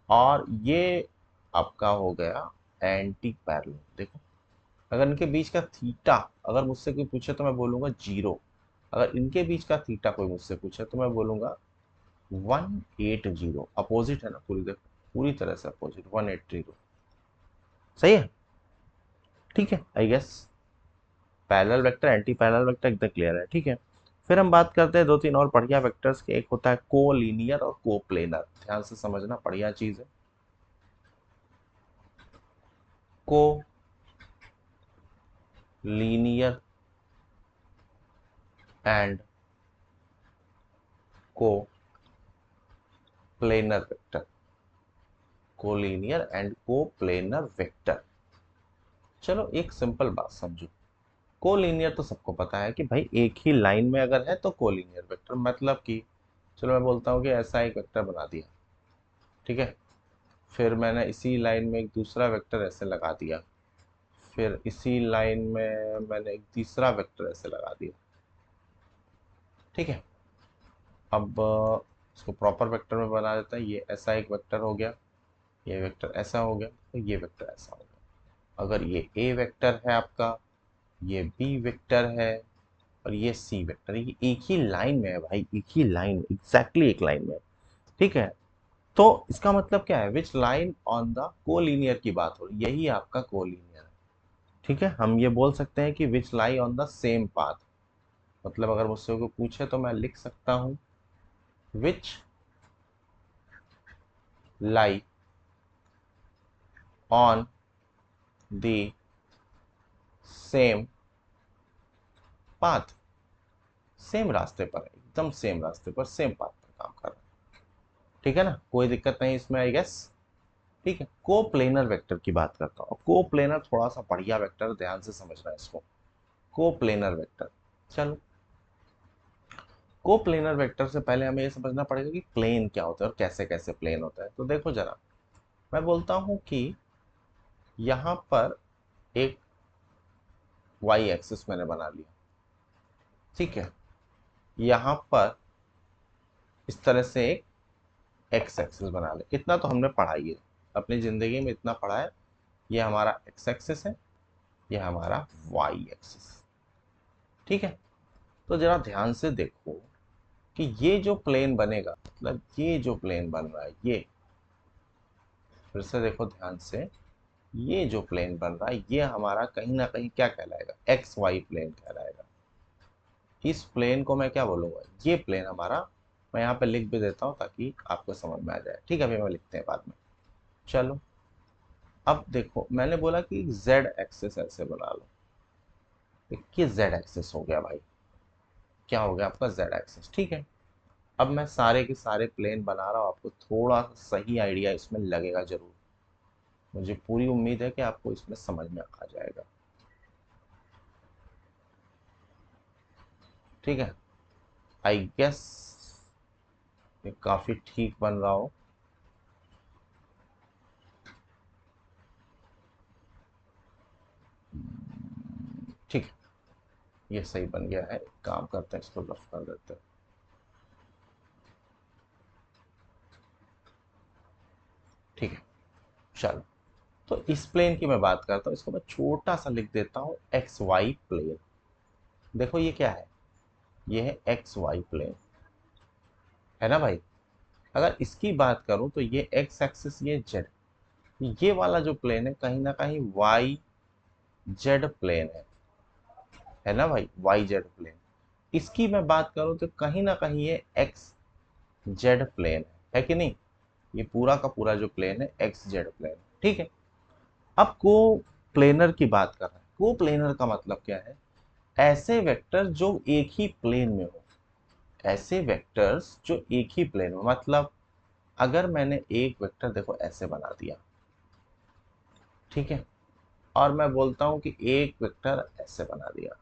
और ये आपका हो गया एंटी पैरेलल, देखो अगर इनके बीच का थीटा, अगर मुझसे कोई पूछे तो मैं बोलूंगा 0, अगर इनके बीच का थीटा कोई मुझसे पूछे तो मैं बोलूंगा 180, अपोजिट है ना पूरी, देखो पूरी तरह से अपोजिट, 180, सही है, ठीक है। I guess parallel vector anti parallel vector एकदम क्लियर है, ठीक है। फिर हम बात करते हैं दो तीन और बढ़िया वेक्टर्स के। एक होता है कोलिनियर और कोप्लेनर। ध्यान से समझना, बढ़िया चीज है। को लीनियर एंड को प्लेनर वेक्टर। कोलिनियर एंड को प्लेनर वेक्टर। चलो एक सिंपल बात समझो। कोलिनियर तो सबको पता है कि भाई एक ही लाइन में अगर है तो कोलिनियर वेक्टर, मतलब कि चलो मैं बोलता हूँ कि ऐसा एक वेक्टर बना दिया, ठीक है। फिर मैंने इसी लाइन में एक दूसरा वेक्टर ऐसे लगा दिया, फिर इसी लाइन में मैंने एक तीसरा वेक्टर ऐसे लगा दिया, ठीक है। अब इसको प्रॉपर वेक्टर में बना देता है। ये ऐसा एक वेक्टर हो गया, ये वेक्टर ऐसा हो गया, तो ये वेक्टर ऐसा हो गया। अगर ये ए वेक्टर है आपका, ये बी वेक्टर है, और ये सी वेक्टर है, ये एक ही लाइन में है भाई, एक ही लाइन, एग्जैक्टली एक लाइन में है, ठीक है। तो इसका मतलब क्या है, which line on the collinear की बात हो रही, यही आपका कोलिनियर है, ठीक है। हम ये बोल सकते हैं कि which lie on the same path. मतलब अगर मुझसे कोई पूछे तो मैं लिख सकता हूं which lie on the same path. Same रास्ते पर है, एकदम सेम रास्ते पर, सेम पाथ पर काम कर रहा है, ठीक है ना। कोई दिक्कत नहीं इसमें, आई गेस, ठीक है। को प्लेनर वेक्टर की बात करता हूँ। को प्लेनर थोड़ा सा बढ़िया वेक्टर, ध्यान से समझना है इसको। को प्लेनर वेक्टर, चलो। को प्लेनर वेक्टर से पहले हमें ये समझना पड़ेगा कि प्लेन क्या होता है और कैसे कैसे प्लेन होता है। तो देखो जरा, मैं बोलता हूं कि यहां पर एक वाई एक्सिस मैंने बना लिया, ठीक है। यहां पर इस तरह से एक एक्स एक्सिस बना ले। इतना तो हमने पढ़ा ही है अपनी जिंदगी में, इतना पढ़ा है। ये हमारा एक्स एक्सिस है, ये हमारा वाई एक्सिस, ठीक है। तो जरा ध्यान से देखो कि ये जो प्लेन बनेगा, मतलब ये जो प्लेन बन रहा है, ये फिर से देखो ध्यान से, ये जो प्लेन बन रहा है ये हमारा कहीं ना कहीं क्या कहलाएगा, एक्स वाई प्लेन कहलाएगा। इस प्लेन को मैं क्या बोलूंगा, ये प्लेन हमारा, मैं यहाँ पे लिख भी देता हूँ ताकि आपको समझ में आ जाए, ठीक है। अभी मैं लिखते हैं बाद में। चलो अब देखो, मैंने बोला कि जेड एक्सिस ऐसे बना लो। देखिए जेड एक्सिस हो गया भाई, क्या हो गया आपका जेड एक्सिस, ठीक है। अब मैं सारे के सारे प्लेन बना रहा हूँ, आपको थोड़ा सा सही आइडिया इसमें लगेगा जरूर। मुझे पूरी उम्मीद है कि आपको इसमें समझ में आ जाएगा, ठीक है। आई गेस ये काफी ठीक बन रहा हो। ठीक है, ये सही बन गया है। एक काम करते हैं, इसको रफ कर देते हैं, ठीक है। चलो, तो इस प्लेन की मैं बात करता हूँ, इसको मैं छोटा सा लिख देता हूँ एक्स वाई प्लेन। देखो ये क्या है, ये है एक्स वाई प्लेन, है ना भाई। अगर इसकी बात करूं तो ये एक्स एक्सिस, ये जेड, ये वाला जो प्लेन है कहीं ना कहीं वाई जेड प्लेन है ना भाई, वाई जेड प्लेन। इसकी मैं बात करूं तो कहीं ना कहीं ये एक्स जेड प्लेन है कि नहीं। ये पूरा का पूरा जो प्लेन है एक्स जेड प्लेन, ठीक है। अब को प्लेनर की बात कर रहे हैं। को प्लेनर का मतलब क्या है, ऐसे वेक्टर जो एक ही प्लेन में हो। ऐसे वेक्टर्स जो एक ही प्लेन में, मतलब अगर मैंने एक वेक्टर देखो ऐसे बना दिया, ठीक है, और मैं बोलता हूं कि एक वेक्टर ऐसे बना दिया।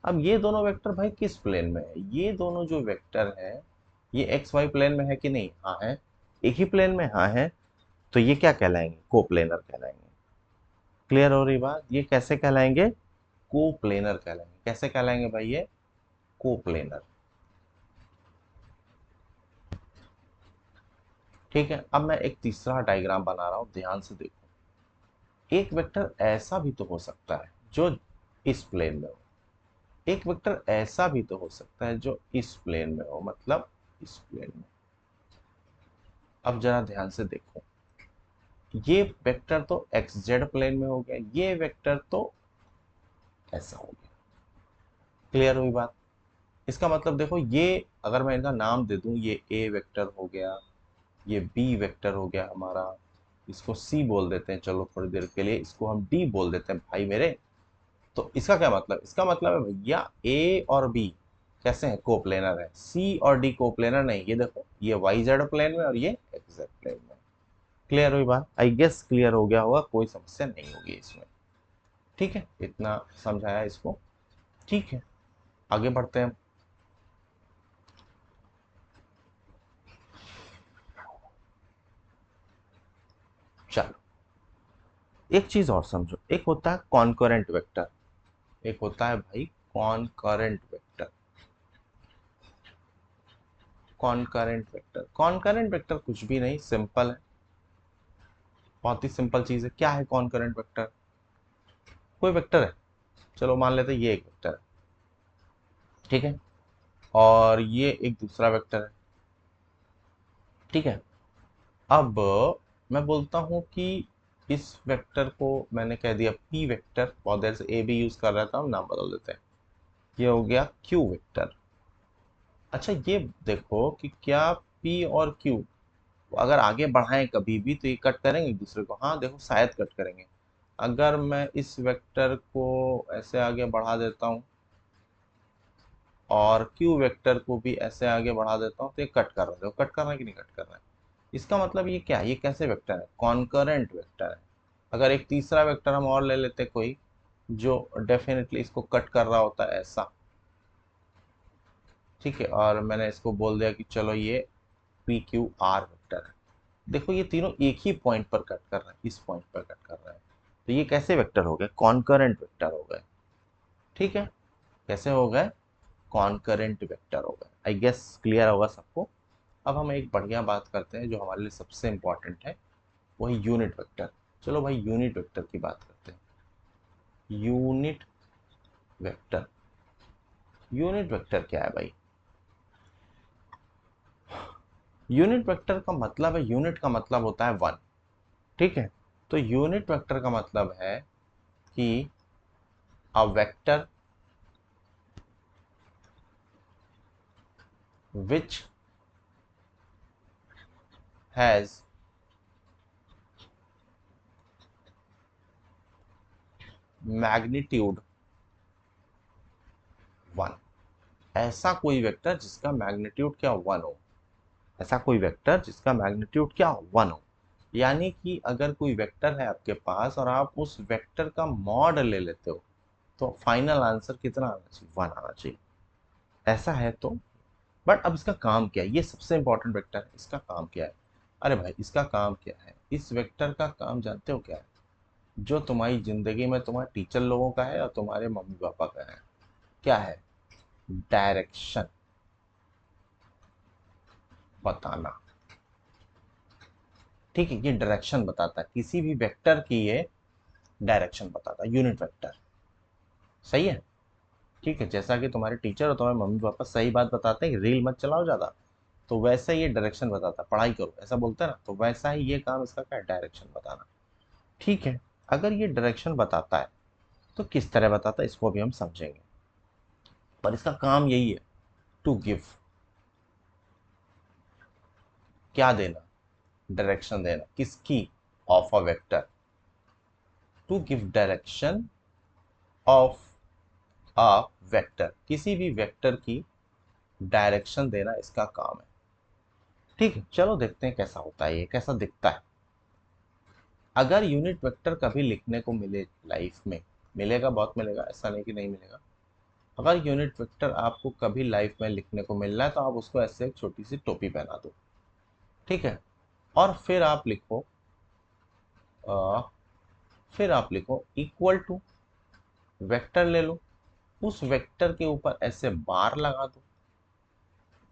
अब ये दोनों वेक्टर भाई किस प्लेन में है, ये दोनों जो वेक्टर है ये एक्स वाई प्लेन में है कि नहीं, हाँ है, एक ही प्लेन में, हाँ है। तो ये क्या कहलाएंगे, कोप्लेनर कहलाएंगे। क्लियर हो रही बात, ये कैसे कहलाएंगे, कोप्लेनर कहलाएंगे। कैसे कहलाएंगे भाई ये, कोप्लेनर, ठीक है। अब मैं एक तीसरा डायग्राम बना रहा हूं, ध्यान से देखो। एक वेक्टर ऐसा भी तो हो सकता है जो इस प्लेन में हो, एक वेक्टर ऐसा भी तो हो सकता है जो इस प्लेन में हो, मतलब इस प्लेन में। अब जरा ध्यान से देखो, ये वेक्टर तो एक्स जेड प्लेन में हो गया, ये वेक्टर तो ऐसा हो गया। क्लियर हुई बात, इसका मतलब देखो, ये अगर मैं इनका नाम दे दूं, ये ए वेक्टर हो गया, ये बी वेक्टर हो गया हमारा, इसको सी बोल देते हैं, चलो थोड़ी देर के लिए इसको हम डी बोल देते हैं भाई मेरे। तो इसका क्या मतलब, इसका मतलब है भैया ए और बी कैसे हैं, कोप्लेनर है। सी और डी कोप्लेनर नहीं, ये देखो ये वाई जेड प्लेन में और ये एक्स जेड प्लेन में। क्लियर हुई बात? आई गेस क्लियर हो गया होगा, कोई समस्या नहीं होगी इसमें। ठीक है, इतना समझाया इसको। ठीक है, आगे बढ़ते हैं। चलो, एक चीज और समझो, एक होता है कॉन्करेंट वेक्टर, एक होता है भाई कॉन्करेंट वेक्टर। कॉन्करेंट वेक्टर कुछ भी नहीं, सिंपल है, बहुत ही सिंपल चीज है। क्या है कॉन्करेंट वेक्टर? कोई वेक्टर है, चलो मान लेते हैं ये एक वेक्टर है, ठीक है, और ये एक दूसरा वेक्टर है, ठीक है। अब मैं बोलता हूं कि इस वेक्टर को मैंने कह दिया पी वेक्टर, बहुत देर से ए भी यूज कर रहा था, हम नाम बदल देते हैं, ये हो गया क्यू वेक्टर। अच्छा ये देखो कि क्या पी और क्यू अगर आगे बढ़ाएं कभी भी तो ये कट करेंगे एक दूसरे को? हाँ देखो, शायद कट करेंगे। अगर मैं इस वेक्टर को ऐसे आगे बढ़ा देता हूँ और क्यू वेक्टर को भी ऐसे आगे बढ़ा देता हूँ तो ये कट कर रहा है, कट कर रहा है कि नहीं कट कर रहा है? इसका मतलब ये क्या है, ये कैसे वेक्टर है, कॉन्करेंट वेक्टर है। अगर एक तीसरा वेक्टर हम और ले लेते कोई, जो डेफिनेटली इसको कट कर रहा होता है ऐसा, ठीक है, और मैंने इसको बोल दिया कि चलो ये पी क्यू आर वेक्टर है। देखो ये तीनों एक ही पॉइंट पर कट कर रहे हैं, इस पॉइंट पर कट कर रहे हैं, तो ये कैसे वेक्टर हो गए, कॉन्करेंट वेक्टर हो गए। ठीक है, कैसे हो गए, कॉन्करेंट वेक्टर हो गए। आई गेस क्लियर होगा सबको। अब हम एक बढ़िया बात करते हैं जो हमारे लिए सबसे इंपॉर्टेंट है, वही यूनिट वेक्टर। चलो भाई यूनिट वेक्टर की बात करते हैं। यूनिट वेक्टर, यूनिट वेक्टर क्या है भाई? यूनिट वेक्टर का मतलब है, यूनिट का मतलब होता है वन, ठीक है। तो यूनिट वेक्टर का मतलब है कि a vector which has magnitude one. ऐसा कोई वेक्टर जिसका मैग्नीट्यूड क्या वन हो, ऐसा कोई वेक्टर जिसका मैग्नीट्यूड क्या वन हो। यानी कि अगर कोई वेक्टर है आपके पास और आप उस वेक्टर का मॉड ले लेते हो, तो फाइनल आंसर कितना आना चाहिए, वन आना चाहिए। ऐसा है तो, बट अब इसका काम क्या है, ये सबसे इंपॉर्टेंट वेक्टर है, इसका काम क्या है? अरे भाई इसका काम क्या है, इस वेक्टर का काम जानते हो क्या है? जो तुम्हारी जिंदगी में तुम्हारे टीचर लोगों का है और तुम्हारे मम्मी पापा का है, क्या है, डायरेक्शन बताना। ठीक है, ये डायरेक्शन बताता है, किसी भी वेक्टर की ये डायरेक्शन बताता है, यूनिट वेक्टर। सही है, ठीक है, जैसा कि तुम्हारे टीचर और तुम्हारे मम्मी पापा सही बात बताते हैं कि रील मत चलाओ ज्यादा, तो वैसा ही ये डायरेक्शन बताता है, पढ़ाई करो ऐसा बोलते हैं ना, तो वैसा ही ये काम इसका क्या है, डायरेक्शन बताना। ठीक है, अगर ये डायरेक्शन बताता है तो किस तरह बताता है इसको भी हम समझेंगे, पर इसका काम यही है, टू गिव, क्या देना, डायरेक्शन देना, किसकी, of a vector, to give direction of a vector, किसी भी वेक्टर की डायरेक्शन देना इसका काम है। ठीक है, चलो देखते हैं कैसा होता है, ये कैसा दिखता है। अगर यूनिट वेक्टर कभी लिखने को मिले लाइफ में, मिलेगा, बहुत मिलेगा, ऐसा नहीं कि नहीं मिलेगा। अगर यूनिट वेक्टर आपको कभी लाइफ में लिखने को मिल रहा है तो आप उसको ऐसे एक छोटी सी टोपी पहना दो, ठीक है, और अ, फिर आप लिखो इक्वल टू, वेक्टर ले लो, उस वेक्टर के ऊपर ऐसे बार लगा दो,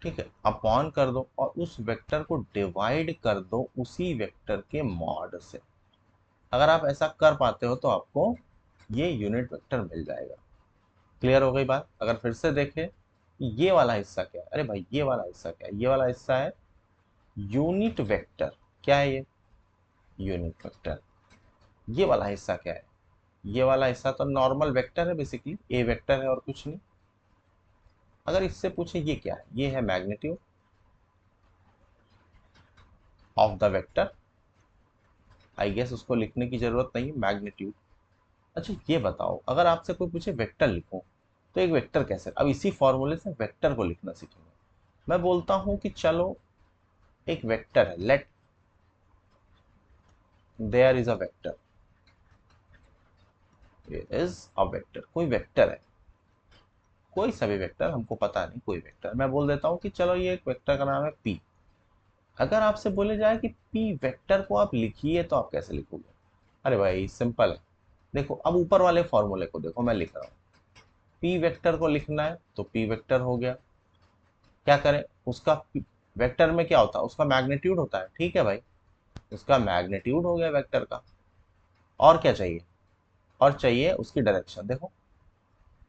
ठीक है, अपॉन कर दो और उस वेक्टर को डिवाइड कर दो उसी वेक्टर के मॉड से। अगर आप ऐसा कर पाते हो तो आपको ये यूनिट वेक्टर मिल जाएगा। क्लियर हो गई बात? अगर फिर से देखें, ये वाला हिस्सा क्या है, अरे भाई ये वाला हिस्सा क्या है, ये वाला हिस्सा है यूनिट वेक्टर। क्या है ये, यूनिट वेक्टर। ये वाला हिस्सा क्या है, ये वाला हिस्सा तो नॉर्मल वेक्टर है, बेसिकली ए वेक्टर है और कुछ नहीं। अगर इससे पूछे ये क्या है, ये है magnitude of the vector, I guess उसको लिखने की जरूरत नहीं है, मैग्नीट्यूड। अच्छा ये बताओ, अगर आपसे कोई पूछे वेक्टर लिखो, तो एक वेक्टर कैसे, अब इसी फॉर्मूले से वेक्टर को लिखना सीखेंगे। मैं बोलता हूं कि चलो एक वेक्टर है, let there is a vector, is a vector, कोई वेक्टर है, कोई सा भी वेक्टर, हमको पता नहीं, कोई वेक्टर, मैं बोल देता हूं कि चलो ये एक वेक्टर का नाम है पी। अगर आपसे बोले जाए कि पी वेक्टर को आप लिखिए, तो आप कैसे लिखोगे? अरे भाई सिंपल है, देखो अब ऊपर वाले फॉर्मूले को देखो, मैं लिख रहा हूँ, पी वेक्टर को लिखना है तो पी वेक्टर हो गया। क्या करें उसका, वेक्टर में क्या होता है, उसका मैग्नीट्यूड होता है, ठीक है भाई, उसका मैग्नीट्यूड हो गया वेक्टर का। और क्या चाहिए, और चाहिए उसकी डायरेक्शन, देखो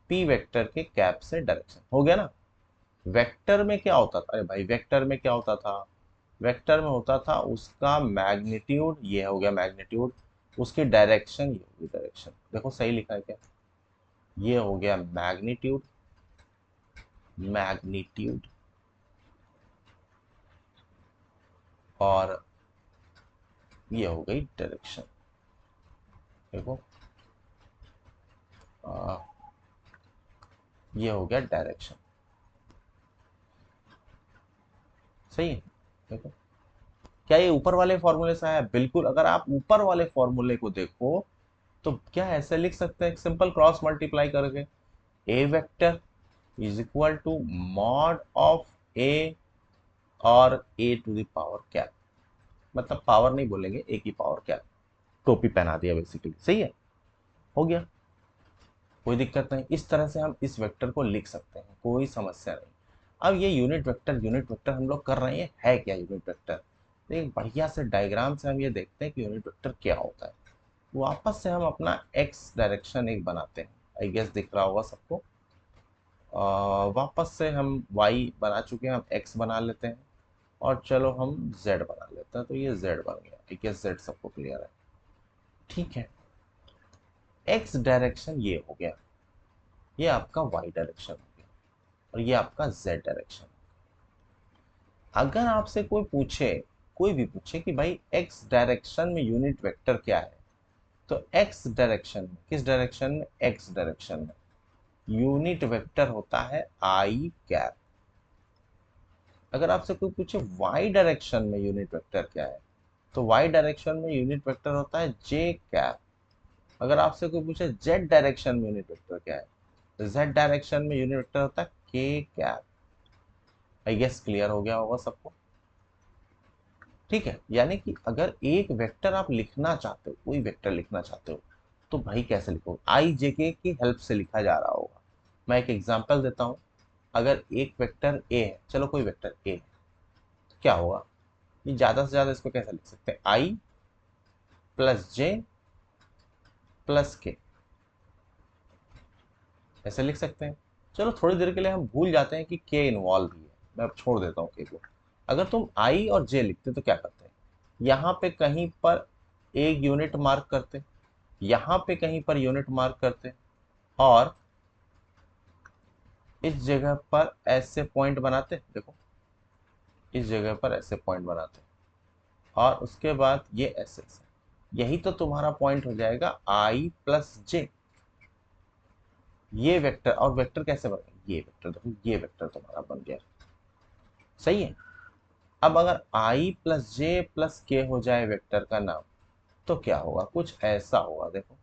पी वेक्टर के कैप से डायरेक्शन हो गया ना। वेक्टर में क्या होता था, अरे भाई वेक्टर में क्या होता था, वेक्टर में होता था उसका मैग्नीट्यूड, ये हो गया मैग्नीट्यूड, उसकी डायरेक्शन ये होगी डायरेक्शन, देखो सही लिखा है क्या, ये हो गया मैग्नीट्यूड, मैग्नीट्यूड, और ये हो गई डायरेक्शन, देखो आ, ये हो गया डायरेक्शन, सही है। देखो क्या ये ऊपर वाले फॉर्मूले से आया, बिल्कुल, अगर आप ऊपर वाले फॉर्मूले को देखो तो क्या ऐसे लिख सकते हैं, सिंपल क्रॉस मल्टीप्लाई करके, A vector is equal to mod of A, और ए टू द पावर क्या, मतलब पावर नहीं बोलेंगे, ए की पावर क्या, टोपी पहना दिया बेसिकली, सही है, हो गया, कोई दिक्कत नहीं, इस तरह से हम इस वेक्टर को लिख सकते हैं, कोई समस्या नहीं। अब ये यूनिट वेक्टर हम लोग कर रहे हैं, है क्या यूनिट वेक्टर, तो एक बढ़िया से डायग्राम से हम ये देखते हैं कि यूनिट वेक्टर क्या होता है। वापस से हम अपना एक्स डायरेक्शन एक बनाते हैं, आई गेस दिख रहा होगा सबको। वापस से हम वाई बना चुके हैं, हम एक्स बना लेते हैं, और चलो हम जेड बना लेते हैं, तो ये जेड बन गया, आई गेस जेड सबको क्लियर है, ठीक है। एक्स डायरेक्शन ये हो गया, ये आपका वाई डायरेक्शन हो गया, और ये आपका जेड डायरेक्शन। अगर आपसे कोई पूछे, कोई भी पूछे कि भाई एक्स डायरेक्शन में यूनिट वेक्टर क्या है, तो एक्स डायरेक्शन में, किस डायरेक्शन में, एक्स डायरेक्शन में यूनिट वेक्टर होता है आई कैप। अगर आपसे कोई पूछे वाई डायरेक्शन में यूनिट वेक्टर क्या है, तो वाई डायरेक्शन में यूनिट वेक्टर होता है जे कैप। अगर आपसे कोई पूछे जेड डायरेक्शन में यूनिट वेक्टर क्या है, तो जेड डायरेक्शन में यूनिट वेक्टर होता है के कैप। आई गेस क्लियर हो गया होगा सबको, ठीक है। यानी कि अगर एक वेक्टर आप लिखना चाहते हो, कोई वेक्टर लिखना चाहते हो, तो भाई कैसे लिखोगे, आई जे के की हेल्प से लिखा जा रहा होगा। मैं एक एग्जांपल देता हूं, अगर एक वेक्टर ए है, चलो कोई वेक्टर ए है, तो क्या होगा, ये ज्यादा से ज्यादा इसको कैसे लिख सकते हैं, आई प्लस जे प्लस के, ऐसे लिख सकते हैं। चलो थोड़ी देर के लिए हम भूल जाते हैं कि के इन्वॉल्व भी है, मैं अब छोड़ देता हूँ के को। अगर तुम आई और जे लिखते तो क्या करते हैं, यहाँ पे कहीं पर एक यूनिट मार्क करते, यहाँ पे कहीं पर यूनिट मार्क करते, और इस जगह पर ऐसे पॉइंट बनाते, देखो इस जगह पर ऐसे पॉइंट बनाते, और उसके बाद ये ऐसे ऐसे, यही तो तुम्हारा पॉइंट हो जाएगा आई प्लस जे। ये वेक्टर, और वेक्टर कैसे बनेगा, ये वेक्टर देखो, ये वेक्टर तुम्हारा बन गया, सही है। अब अगर आई प्लस जे प्लस के हो जाए वेक्टर का नाम, तो क्या होगा, कुछ ऐसा होगा, देखो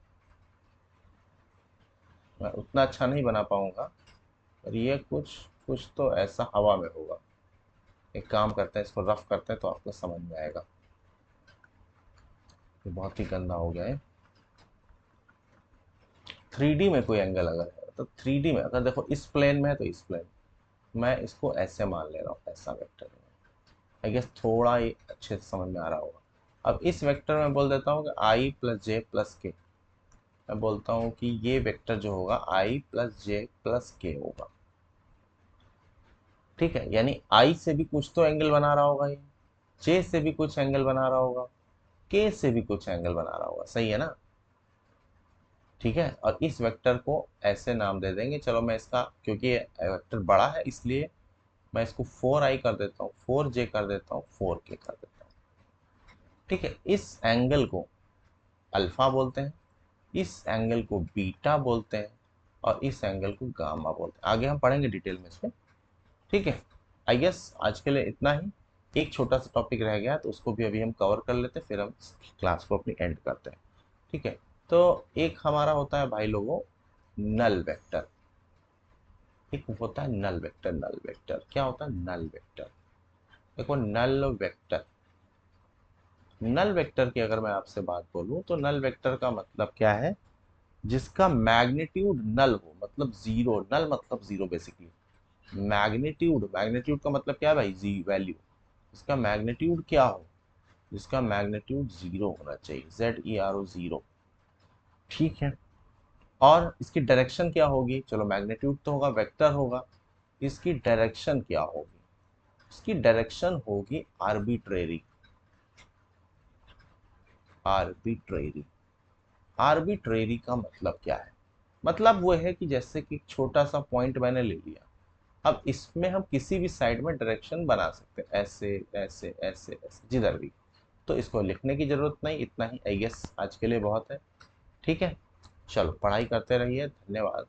मैं उतना अच्छा नहीं बना पाऊंगा, पर ये कुछ कुछ तो ऐसा हवा में होगा। एक काम करते हैं, इसको रफ करते हैं तो आपको समझ में आएगा, ये बहुत ही गंदा हो गया है। 3D में कोई एंगल अगर है, तो 3D में अगर देखो इस प्लेन में है, तो इस प्लेन, मैं इसको ऐसे मान ले रहा हूँ, ऐसा वेक्टर, आई गेस थोड़ा ही अच्छे से समझ में आ रहा होगा। अब इस वेक्टर में बोल देता हूँ कि आई प्लस जे प्लस के, मैं बोलता हूँ कि ये वेक्टर जो होगा आई प्लस जे प्लस के होगा, ठीक है। यानी आई से भी कुछ तो एंगल बना रहा होगा ये, जे से भी कुछ एंगल बना रहा होगा, के से भी कुछ एंगल बना रहा होगा, सही है ना। ठीक है, और इस वेक्टर को ऐसे नाम दे देंगे, चलो मैं इसका, क्योंकि ये वेक्टर बड़ा है इसलिए मैं इसको 4i कर देता हूँ, 4j कर देता हूँ, 4k कर देता हूँ। ठीक है, इस एंगल को अल्फा बोलते हैं, इस एंगल को बीटा बोलते हैं, और इस एंगल को गामा बोलते हैं। आगे हम पढ़ेंगे डिटेल में इसमें। ठीक है, आई गेस आज के लिए इतना ही। एक छोटा सा टॉपिक रह गया तो उसको भी अभी हम कवर कर लेते हैं, फिर हम क्लास को अपनी एंड करते हैं। ठीक है, तो एक हमारा होता है भाई लोगों नल वेक्टर, एक होता है नल वेक्टर। नल वेक्टर क्या होता है? नल वेक्टर, देखो नल वेक्टर, नल वेक्टर की अगर मैं आपसे बात बोलूं तो नल वेक्टर का मतलब क्या है? जिसका मैग्नीट्यूड नल हो, मतलब जीरो, नल मतलब जीरो बेसिकली। मैग्नीट्यूड, मैग्नीट्यूड का मतलब क्या है भाई? जी वैल्यू। इसका मैग्नीट्यूड क्या हो? जिसका मैग्नीट्यूड जीरो होना चाहिए, ZERO, जीरो। ठीक है, और इसकी डायरेक्शन क्या होगी? चलो मैग्नीट्यूड तो होगा, वेक्टर होगा, इसकी डायरेक्शन क्या होगी? इसकी डायरेक्शन होगी आर्बिट्रेरी। आर्बिट्रेरी, आर्बिट्रेरी का मतलब क्या है? मतलब वो है कि जैसे कि छोटा सा पॉइंट मैंने ले लिया, अब इसमें हम किसी भी साइड में डायरेक्शन बना सकते हैं, ऐसे ऐसे ऐसे ऐसे, जिधर भी। तो इसको लिखने की जरूरत नहीं, इतना ही आई गेस आज के लिए बहुत है। ठीक है, चलो पढ़ाई करते रहिए, धन्यवाद।